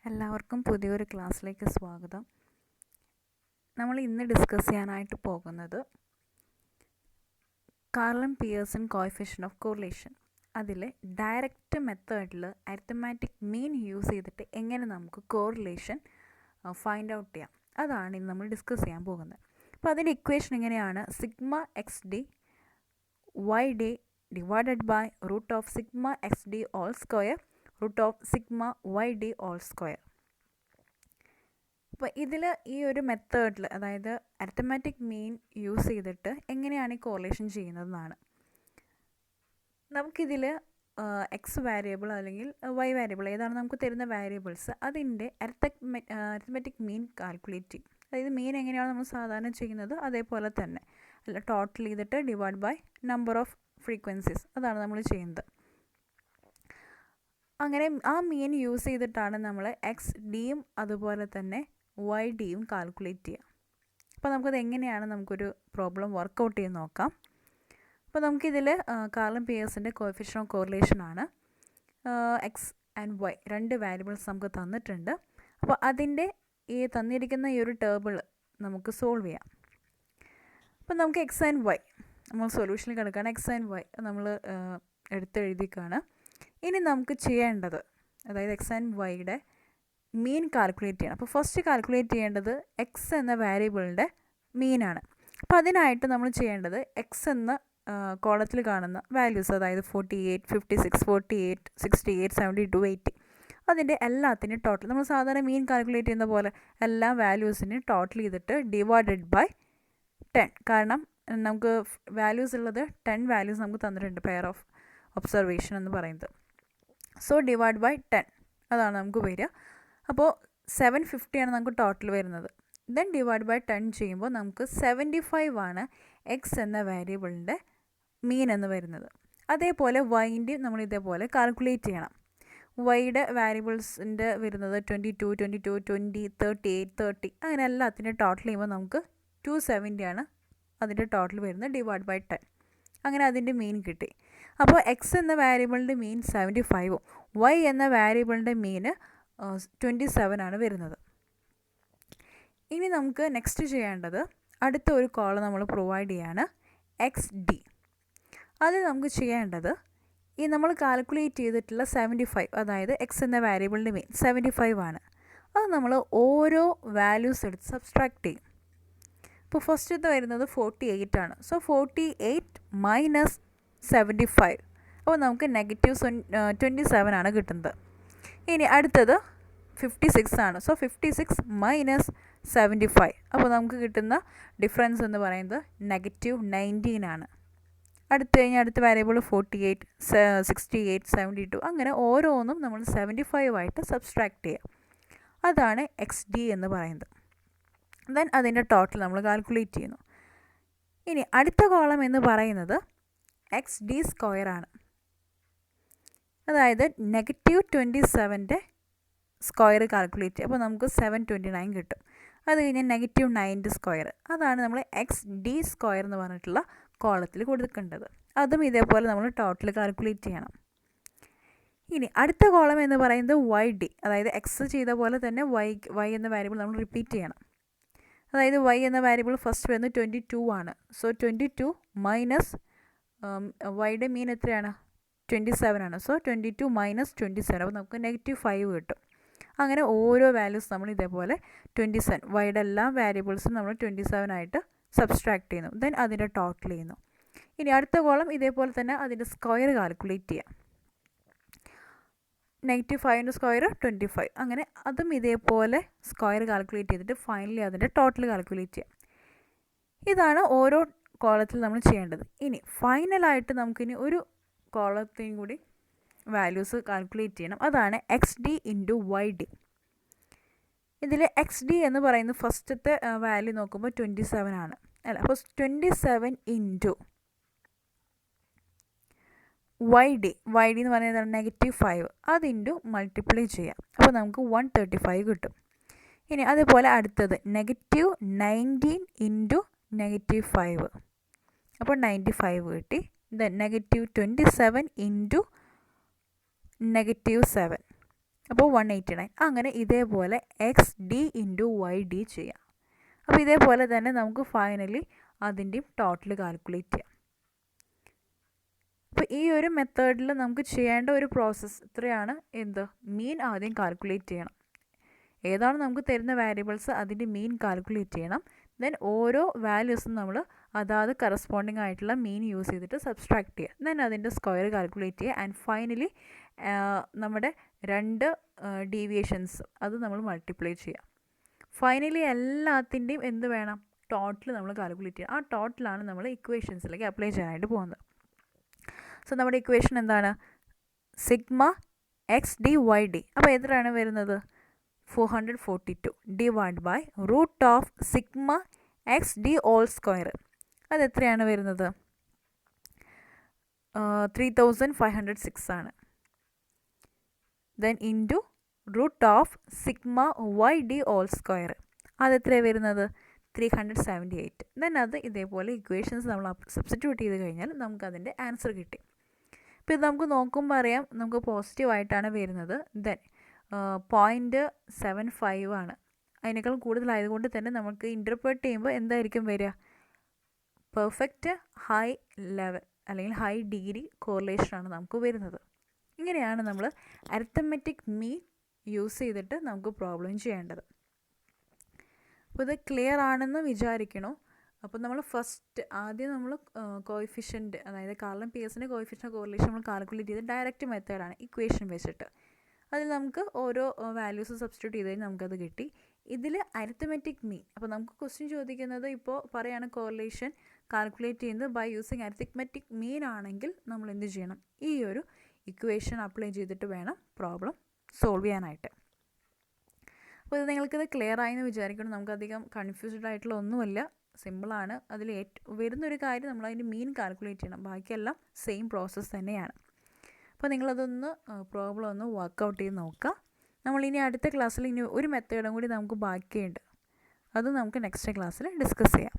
എല്ലാവർക്കും പുതിയൊരു ക്ലാസ്സിലേക്ക് സ്വാഗതം. നമ്മൾ ഇന്ന് ഡിസ്കസ് ചെയ്യാനായിട്ട് പോകുന്നത് കാർലൻ പിയേഴ്സൺ കോഎഫിഷ്യൻ്റ് ഓഫ് കോറിലേഷൻ. അതിൽ ഡയറക്റ്റ് മെത്തേഡിൽ അരിത്തമാറ്റിക് മീൻ യൂസ് ചെയ്തിട്ട് എങ്ങനെ നമുക്ക് കോറിലേഷൻ ഫൈൻഡ് ഔട്ട് ചെയ്യാം, അതാണ് ഇന്ന് നമ്മൾ ഡിസ്കസ് ചെയ്യാൻ പോകുന്നത്. അപ്പോൾ അതിൻ്റെ ഇക്വേഷൻ എങ്ങനെയാണ്? Sigma x d y d divided by root of sigma x d all square root of sigma y d all square. അപ്പോൾ ഇതിൽ ഈ ഒരു മെത്തേഡിൽ, അതായത് അരിത്തമാറ്റിക് മീൻ യൂസ് ചെയ്തിട്ട് എങ്ങനെയാണ് ഈ കോറിലേഷൻ ചെയ്യുന്നതെന്നാണ്. നമുക്കിതിൽ എക്സ് വാരിയബിൾ അല്ലെങ്കിൽ വൈ വാരിയബിൾ ഏതാണ് നമുക്ക് തരുന്ന വാരിയബിൾസ്, അതിൻ്റെ അരിത്തമാറ്റിക് മീൻ കാൽക്കുലേറ്റ് ചെയ്യും. അതായത് മീൻ എങ്ങനെയാണ് നമ്മൾ സാധാരണ ചെയ്യുന്നത് അതേപോലെ തന്നെ, അല്ല ടോട്ടൽ ചെയ്തിട്ട് divide by number of frequencies, അതാണ് നമ്മൾ ചെയ്യുന്നത്. അങ്ങനെ ആ മീൻ യൂസ് ചെയ്തിട്ടാണ് നമ്മൾ എക്സ് ഡിയും അതുപോലെ തന്നെ വൈ ഡിയും കാൽക്കുലേറ്റ് ചെയ്യുക. അപ്പോൾ നമുക്കത് എങ്ങനെയാണ് നമുക്കൊരു പ്രോബ്ലം വർക്കൗട്ട് ചെയ്ത് നോക്കാം. അപ്പോൾ നമുക്കിതിൽ കാർലൻ പിയേഴ്സിൻ്റെ കോഎഫിഷ്യൻ്റ് ഓഫ് കോറിലേഷൻ ആണ്. എക്സ് ആൻഡ് വൈ രണ്ട് വാരിയബിൾസ് നമുക്ക് തന്നിട്ടുണ്ട്. അപ്പോൾ അതിൻ്റെ ഈ തന്നിരിക്കുന്ന ഈ ഒരു ടേബിൾ നമുക്ക് സോൾവ് ചെയ്യാം. അപ്പോൾ നമുക്ക് എക്സ് ആൻഡ് വൈ നമ്മൾ സൊല്യൂഷനിൽ കിടക്കുകയാണ്. എക്സ് ആൻഡ് വൈ നമ്മൾ എടുത്തെഴുതിക്കാണ്. ഇനി നമുക്ക് ചെയ്യേണ്ടത്, അതായത് എക്സ് ആൻഡ് വൈയുടെ മീൻ കാൽക്കുലേറ്റ് ചെയ്യണം. അപ്പോൾ ഫസ്റ്റ് കാൽക്കുലേറ്റ് ചെയ്യേണ്ടത് എക്സ് എന്ന വാരിയബിളിൻ്റെ മീനാണ്. അപ്പോൾ അതിനായിട്ട് നമ്മൾ ചെയ്യേണ്ടത് എക്സ് എന്ന കോളത്തിൽ കാണുന്ന വാല്യൂസ്, അതായത് 48, 56, 48, 68, 72, 80 അതിൻ്റെ എല്ലാത്തിനും ടോട്ടൽ നമ്മൾ സാധാരണ മീൻ കാൽക്കുലേറ്റ് ചെയ്യുന്ന പോലെ എല്ലാ വാല്യൂസിനും ടോട്ടൽ ചെയ്തിട്ട് ഡിവൈഡഡ് ബൈ 10. കാരണം നമുക്ക് വാല്യൂസ് ഉള്ളത് 10 വാല്യൂസ് നമുക്ക് തന്നിട്ടുണ്ട്, പെയർ ഓഫ് ഒബ്സർവേഷൻ എന്ന് പറയുന്നത്. സോ ഡിവൈഡ് ബൈ 10 അതാണ് നമുക്ക് വരിക. അപ്പോൾ 750 ആണ് നമുക്ക് ടോട്ടൽ വരുന്നത്. ദെൻ ഡിവൈഡ് ബൈ 10 ചെയ്യുമ്പോൾ നമുക്ക് 75 ആണ് എക്സ് എന്ന വേരിയബിളിൻ്റെ മീൻ എന്ന് വരുന്നത്. അതേപോലെ വൈൻ്റെ നമ്മൾ ഇതേപോലെ കാൽക്കുലേറ്റ് ചെയ്യണം. വൈയുടെ വാരിയബിൾസിൻ്റെ വരുന്നത് 22, 22, 20, 38, 30 അങ്ങനെ എല്ലാത്തിൻ്റെ ടോട്ടൽ ചെയ്യുമ്പോൾ നമുക്ക് 270 ആണ് അതിൻ്റെ ടോട്ടൽ വരുന്നത്, ഡിവൈഡ് ബൈ 10. അങ്ങനെ അതിൻ്റെ മീൻ കിട്ടി. അപ്പോൾ എക്സ് എന്ന വാരിയബിളിൻ്റെ മീൻ 75ഉം വൈ എന്ന വാരിയബിളിൻ്റെ മീൻ 27 ആണ് വരുന്നത്. ഇനി നമുക്ക് നെക്സ്റ്റ് ചെയ്യേണ്ടത് അടുത്ത ഒരു കോളം നമ്മൾ പ്രൊവൈഡ് ചെയ്യാണ്, എക്സ് ഡി. അത് നമുക്ക് ചെയ്യേണ്ടത് ഈ നമ്മൾ കാൽക്കുലേറ്റ് ചെയ്തിട്ടുള്ള 75, അതായത് എക്സ് എന്ന വാരിയബിളിൻ്റെ മീൻ 75 ആണ്. അത് നമ്മൾ ഓരോ വാല്യൂസ് എടുത്ത് സബ്സ്ട്രാക്ട് ചെയ്യും. ഇപ്പോൾ ഫസ്റ്റത്തെ വരുന്നത് 48 ആണ്. സോ 48 മൈനസ് 75, അപ്പോൾ നമുക്ക് -27 ആണ് കിട്ടുന്നത്. ഇനി അടുത്തത് 56 ആണ്. സോ 56 മൈനസ് 75, അപ്പോൾ നമുക്ക് കിട്ടുന്ന ഡിഫറൻസ് എന്ന് പറയുന്നത് -19 ആണ്. അടുത്ത വാരിയബിൾ 48, 68, 72 അങ്ങനെ ഓരോന്നും നമ്മൾ 75 ആയിട്ട് സബ്സ്ട്രാക്ട് ചെയ്യുക. അതാണ് എക്സ് ഡി എന്ന് പറയുന്നത്. ദെൻ അതിൻ്റെ ടോട്ടൽ നമ്മൾ കാൽക്കുലേറ്റ് ചെയ്യുന്നു. ഇനി അടുത്ത കോളം എന്ന് പറയുന്നത് എക്സ് ഡി സ്ക്വയർ ആണ്. അതായത് -27ൻ്റെ സ്ക്വയർ കാൽക്കുലേറ്റ് ചെയ്യുക. അപ്പോൾ നമുക്ക് 729 കിട്ടും. അത് കഴിഞ്ഞ് -9ൻ്റെ സ്ക്വയർ, അതാണ് നമ്മൾ എക്സ് ഡി സ്ക്വയർ എന്ന് പറഞ്ഞിട്ടുള്ള കോളത്തിൽ കൊടുക്കേണ്ടത്. അതും ഇതേപോലെ നമ്മൾ ടോട്ടൽ കാൽക്കുലേറ്റ് ചെയ്യണം. ഇനി അടുത്ത കോളം എന്ന് പറയുന്നത് വൈ ഡി, അതായത് എക്സ് ചെയ്ത പോലെ തന്നെ വൈ എന്ന വാരിയബിൾ നമ്മൾ റിപ്പീറ്റ് ചെയ്യണം. അതായത് വൈ എന്ന വാരിയബിൾ ഫസ്റ്റ് വരുന്നത് 22 ആണ്. സോ 22 മൈനസ് വൈയുടെ മീൻ എത്രയാണ്? 27 ആണ്. സോ 22 മൈനസ് 27, അപ്പോൾ നമുക്ക് -5 കിട്ടും. അങ്ങനെ ഓരോ വാല്യൂസ് നമ്മൾ ഇതേപോലെ 27 വൈയുടെ എല്ലാ വാരിയബിൾസും നമ്മൾ 27 ആയിട്ട് സബ്സ്ട്രാക്ട് ചെയ്യുന്നു. ദെൻ അതിൻ്റെ ടോട്ടൽ ചെയ്യുന്നു. ഇനി അടുത്ത കോളം ഇതേപോലെ തന്നെ അതിൻ്റെ സ്ക്വയർ കാൽക്കുലേറ്റ് ചെയ്യാം. -5ൻ്റെ സ്ക്വയർ 25, അങ്ങനെ അതും ഇതേപോലെ സ്ക്വയർ കാൽക്കുലേറ്റ് ചെയ്തിട്ട് ഫൈനലി അതിൻ്റെ ടോട്ടൽ കാൽക്കുലേറ്റ് ചെയ്യാം. ഇതാണ് ഓരോ കോളത്തിൽ നമ്മൾ ചെയ്യേണ്ടത്. ഇനി ഫൈനലായിട്ട് നമുക്കിനി ഒരു കോളത്തെയും കൂടി വാല്യൂസ് കാൽക്കുലേറ്റ് ചെയ്യണം. അതാണ് x d into y d. ഇതിൽ എക്സ് ഡി എന്ന് പറയുന്നത് ഫസ്റ്റത്തെ വാല്യൂ നോക്കുമ്പോൾ 27 ആണ്, അല്ല. അപ്പോൾ 27 ഇൻറ്റു വൈ ഡി എന്ന് പറയുന്നത് -5, അത് ഇൻറ്റു മൾട്ടിപ്ലൈ ചെയ്യാം. അപ്പോൾ നമുക്ക് 135 കിട്ടും. ഇനി അതുപോലെ അടുത്തത് -19 ഇൻറ്റു -5, അപ്പോൾ 95 കിട്ടി. ദെൻ -27 ഇൻറ്റു -7, അപ്പോൾ 189. അങ്ങനെ ഇതേപോലെ x d into y d ചെയ്യാം. അപ്പോൾ ഇതേപോലെ തന്നെ നമുക്ക് ഫൈനലി അതിൻ്റെയും ടോട്ടൽ കാൽക്കുലേറ്റ് ചെയ്യാം. അപ്പോൾ ഈ ഒരു മെത്തേഡിൽ നമുക്ക് ചെയ്യേണ്ട ഒരു പ്രോസസ്സ് ഇത്രയാണ്. മീൻ ആദ്യം കാൽക്കുലേറ്റ് ചെയ്യണം. ഏതാണ് നമുക്ക് തരുന്ന വാരിയബിൾസ് അതിൻ്റെ മീൻ കാൽക്കുലേറ്റ് ചെയ്യണം. ദെൻ ഓരോ വാല്യൂസും നമ്മൾ അതാത് കറസ്പോണ്ടിങ് ആയിട്ടുള്ള മീൻ യൂസ് ചെയ്തിട്ട് സബ്സ്ട്രാക്ട് ചെയ്യുക. ദെൻ അതിൻ്റെ സ്ക്വയർ കാൽക്കുലേറ്റ് ചെയ്യുക. ആൻഡ് ഫൈനലി നമ്മുടെ 2 ഡീവിയേഷൻസ് അത് നമ്മൾ മൾട്ടിപ്ലൈ ചെയ്യുക. ഫൈനലി എല്ലാത്തിൻ്റെയും എന്ത് വേണം? ടോട്ടൽ നമ്മൾ കാൽക്കുലേറ്റ് ചെയ്യുക. ആ ടോട്ടലാണ് നമ്മൾ ഇക്വേഷൻസിലേക്ക് അപ്ലൈ ചെയ്യാനായിട്ട് പോകുന്നത്. സോ നമ്മുടെ ഇക്വേഷൻ എന്താണ്? Sigma x d y d. അപ്പോൾ എത്രയാണ് വരുന്നത്? 442 divide by root of sigma x d all square. അതെത്രയാണ് വരുന്നത്? 3506 ആണ്. Then into root of sigma y d all square. അതെത്രയാണ് വരുന്നത്? 378. ദെൻ അത് ഇതേപോലെ ഇക്വേഷൻസ് നമ്മൾ സബ്സ്റ്റിറ്റ്യൂട്ട് ചെയ്ത് കഴിഞ്ഞാൽ നമുക്കതിൻ്റെ ആൻസർ കിട്ടി. ഇപ്പോൾ ഇത് നമുക്ക് നോക്കുമ്പോൾ അറിയാം നമുക്ക് പോസിറ്റീവായിട്ടാണ് വരുന്നത്. ദെൻ 0.75 ആണ്. അതിനേക്കാൾ കൂടുതലായതുകൊണ്ട് തന്നെ നമുക്ക് ഇൻ്റർപ്രറ്റ് ചെയ്യുമ്പോൾ എന്തായിരിക്കും വരിക? പെർഫെക്റ്റ് ഹൈ ലെവൽ അല്ലെങ്കിൽ ഹൈ ഡിഗ്രി കോറിലേഷനാണ് നമുക്ക് വരുന്നത്. ഇങ്ങനെയാണ് നമ്മൾ അരിത്തമെറ്റിക് മീൻ യൂസ് ചെയ്തിട്ട് നമുക്ക് പ്രോബ്ലം ചെയ്യേണ്ടത്. അപ്പോൾ ഇത് ക്ലിയർ ആണെന്ന് വിചാരിക്കണോ? അപ്പോൾ നമ്മൾ ആദ്യം നമ്മൾ കോയിഫിഷ്യൻറ്റ്, അതായത് കാർലൻ പിയേഴ്സിൻ്റെ കോയിഫിഷ്യൻ്റ് കോറിലേഷൻ നമ്മൾ കാൽക്കുലേറ്റ് ചെയ്ത് ഡയറക്റ്റ് മെത്തേഡാണ് ഇക്വേഷൻ വെച്ചിട്ട്. അതിൽ നമുക്ക് ഓരോ വാല്യൂസ് സബ്സ്റ്റിറ്റ്യൂട്ട് ചെയ്ത് കഴിഞ്ഞാൽ നമുക്കത് കിട്ടി. ഇതിൽ അരിത്തമെറ്റിക് മീൻ, അപ്പോൾ നമുക്ക് ക്വസ്റ്റ്യൻ ചോദിക്കുന്നത് ഇപ്പോൾ പറയുകയാണ് കോറിലേഷൻ കാൽക്കുലേറ്റ് ചെയ്യുന്നത് ബൈ യൂസിങ് അരിത്തമെറ്റിക് മീൻ ആണെങ്കിൽ നമ്മൾ എന്ത് ചെയ്യണം? ഈ ഒരു ഇക്വേഷൻ അപ്ലൈ ചെയ്തിട്ട് വേണം പ്രോബ്ലം സോൾവ് ചെയ്യാനായിട്ട്. അപ്പോൾ ഇത് നിങ്ങൾക്കിത് ക്ലിയർ ആയെന്ന് വിചാരിക്കണം. നമുക്കധികം കൺഫ്യൂസ്ഡ് ആയിട്ടുള്ള ഒന്നുമല്ല, സിമ്പിളാണ്. അതിൽ വരുന്നൊരു കാര്യം നമ്മൾ അതിൻ്റെ മീൻ കാൽക്കുലേറ്റ് ചെയ്യണം. ബാക്കിയെല്ലാം സെയിം പ്രോസസ്സ് തന്നെയാണ്. അപ്പോൾ നിങ്ങളതൊന്ന് പ്രോബ്ലം ഒന്ന് വർക്കൗട്ട് ചെയ്ത് നോക്കുക. നമ്മളിനി അടുത്ത ക്ലാസ്സിൽ ഇനി ഒരു മെത്തേഡും കൂടി നമുക്ക് ബാക്കിയുണ്ട്. അത് നമുക്ക് നെക്സ്റ്റ് ക്ലാസ്സിൽ ഡിസ്കസ് ചെയ്യാം.